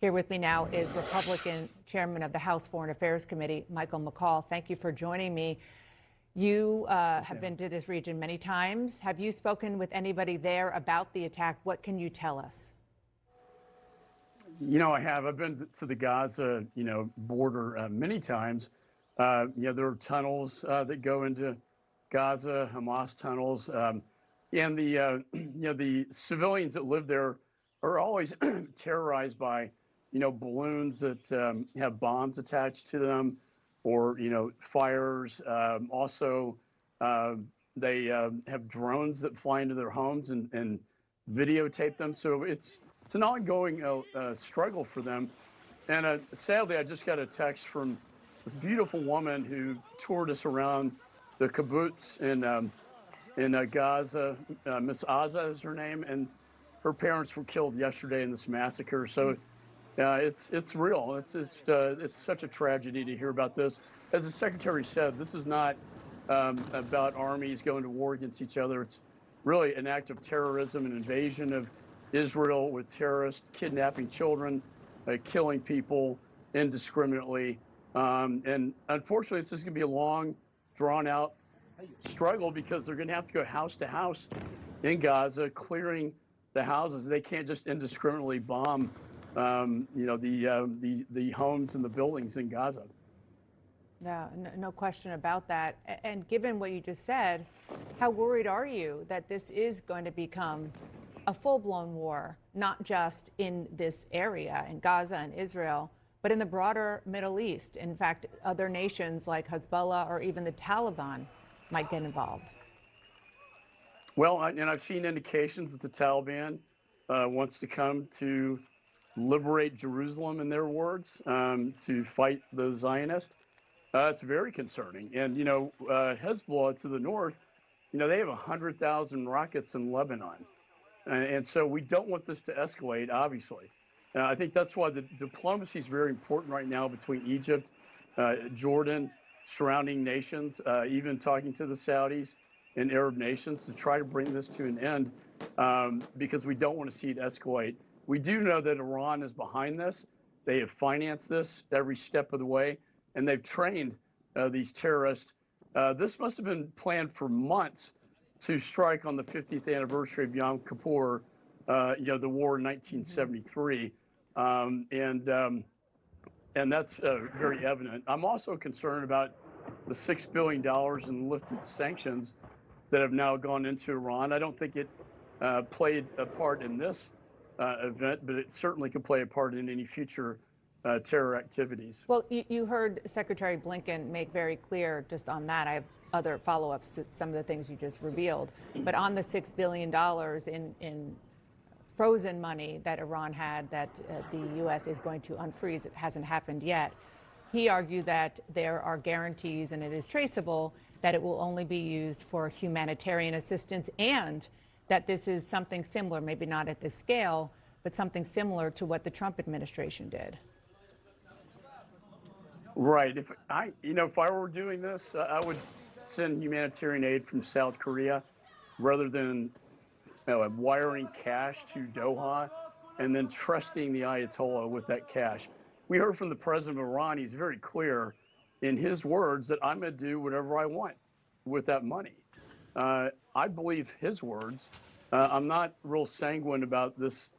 Here with me now is Republican Chairman of the House Foreign Affairs Committee, Michael McCaul. Thank you for joining me. You have been to this region many times. Have you spoken with anybody there about the attack? What can you tell us? You know, I have. I've been to the Gaza, border many times. There are tunnels that go into Gaza, Hamas tunnels, and the civilians that live there are always terrorized by, balloons that have bombs attached to them, or fires. Also, they have drones that fly into their homes and videotape them. So it's an ongoing struggle for them. And sadly, I just got a text from this beautiful woman who toured us around the kibbutz in Gaza. Miss Aza is her name, and her parents were killed yesterday in this massacre. So it's real. It's such a tragedy to hear about this. As the secretary said, this is not about armies going to war against each other. It's really an act of terrorism, an invasion of Israel with terrorists kidnapping children, killing people indiscriminately. And unfortunately, this is going to be a long, drawn-out struggle because they're going to have to go house to house in Gaza, clearing the houses. They can't just indiscriminately bomb, the homes and the buildings in Gaza. Yeah, no question about that. And given what you just said, how worried are you that this is going to become a full-blown war, not just in this area, in Gaza and Israel, but in the broader Middle East? In fact, other nations like Hezbollah or even the Taliban might get involved. Well, and I've seen indications that the Taliban wants to come to liberate Jerusalem, in their words, to fight the Zionists. It's very concerning. And, Hezbollah to the north, they have 100,000 rockets in Lebanon. And so we don't want this to escalate, obviously. I think that's why the diplomacy is very important right now between Egypt, Jordan, surrounding nations, even talking to the Saudis and Arab nations to try to bring this to an end, because we don't want to see it escalate. We do know that Iran is behind this. They have financed this every step of the way, and they've trained these terrorists. This must have been planned for months to strike on the 50th anniversary of Yom Kippur, the war in 1973. And that's very evident. I'm also concerned about the $6 billion in lifted sanctions that have now gone into Iran. I don't think it played a part in this event, but it certainly could play a part in any future terror activities. Well, you heard Secretary Blinken make very clear just on that. I have other follow-ups to some of the things you just revealed. But on the $6 billion in frozen money that Iran had that the U.S. is going to unfreeze, it hasn't happened yet. He argued that there are guarantees, and it is traceable, that it will only be used for humanitarian assistance, and that this is something similar, maybe not at this scale, but something similar to what the Trump administration did. Right. If I were doing this, I would send humanitarian aid from South Korea rather than wiring cash to Doha and then trusting the Ayatollah with that cash. We heard from the president of Iran. He's very clear in his words that I'm going to do whatever I want with that money. I believe his words. I'm not real sanguine about this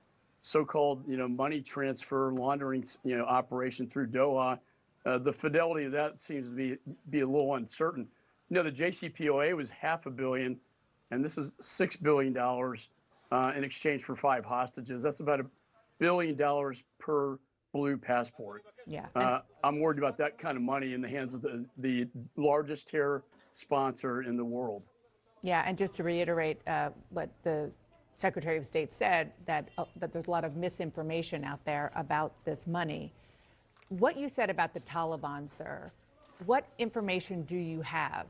so-called, money transfer laundering, operation through Doha. The fidelity of that seems to be a little uncertain. The JCPOA was $500 million, and this is $6 billion in exchange for 5 hostages. That's about $1 billion per blue passport. Yeah. I'm worried about that kind of money in the hands of the largest terror sponsor in the world. Yeah, and just to reiterate what the Secretary of State said, that there's a lot of misinformation out there about this money. What you said about the Taliban, sir, what information do you have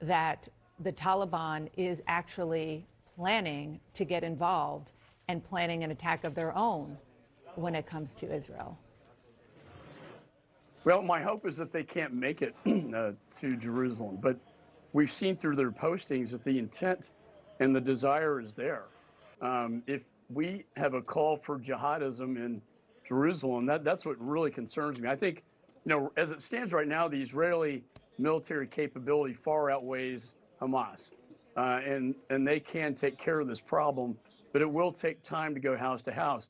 that the Taliban is actually planning to get involved and planning an attack of their own when it comes to Israel? Well, my hope is that they can't make it to Jerusalem, but we've seen through their postings that the intent and the desire is there. If we have a call for jihadism in Jerusalem. That's what really concerns me. I think, as it stands right now, the Israeli military capability far outweighs Hamas, and they can take care of this problem, but it will take time to go house to house.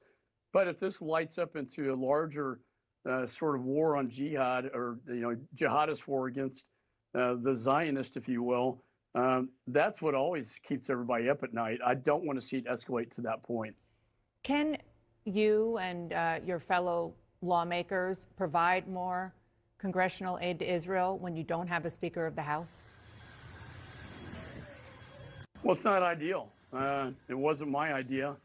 But if this lights up into a larger sort of war on jihad, or jihadist war against the Zionist, if you will, that's what always keeps everybody up at night. I don't want to see it escalate to that point. Can you and your fellow lawmakers provide more congressional aid to Israel when you don't have a Speaker of the House? Well, it's not ideal. It wasn't my idea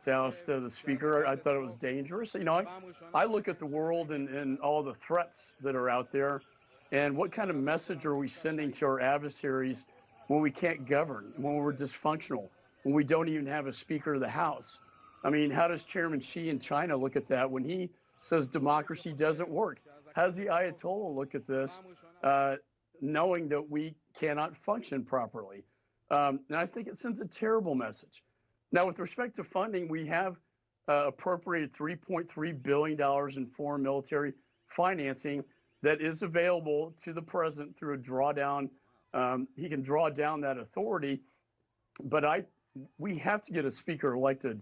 to oust the Speaker. I thought it was dangerous. I look at the world and all the threats that are out there, and what kind of message are we sending to our adversaries when we can't govern, when we're dysfunctional, when we don't even have a Speaker of the House? I mean, how does Chairman Xi in China look at that when he says democracy doesn't work? How does the Ayatollah look at this, knowing that we cannot function properly? And I think it sends a terrible message. Now, with respect to funding, we have appropriated $3.3 billion in foreign military financing that is available to the president through a drawdown. He can draw down that authority, but we have to get a speaker elected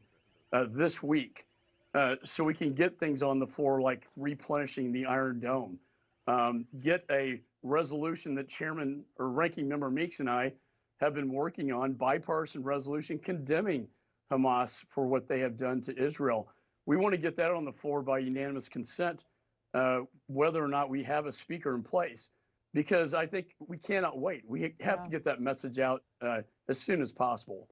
this week so we can get things on the floor like replenishing the Iron Dome, get a resolution that Chairman or Ranking Member Meeks and I have been working on, bipartisan resolution condemning Hamas for what they have done to Israel. We want to get that on the floor by unanimous consent, whether or not we have a speaker in place, because I think we cannot wait. We have to get that message out as soon as possible.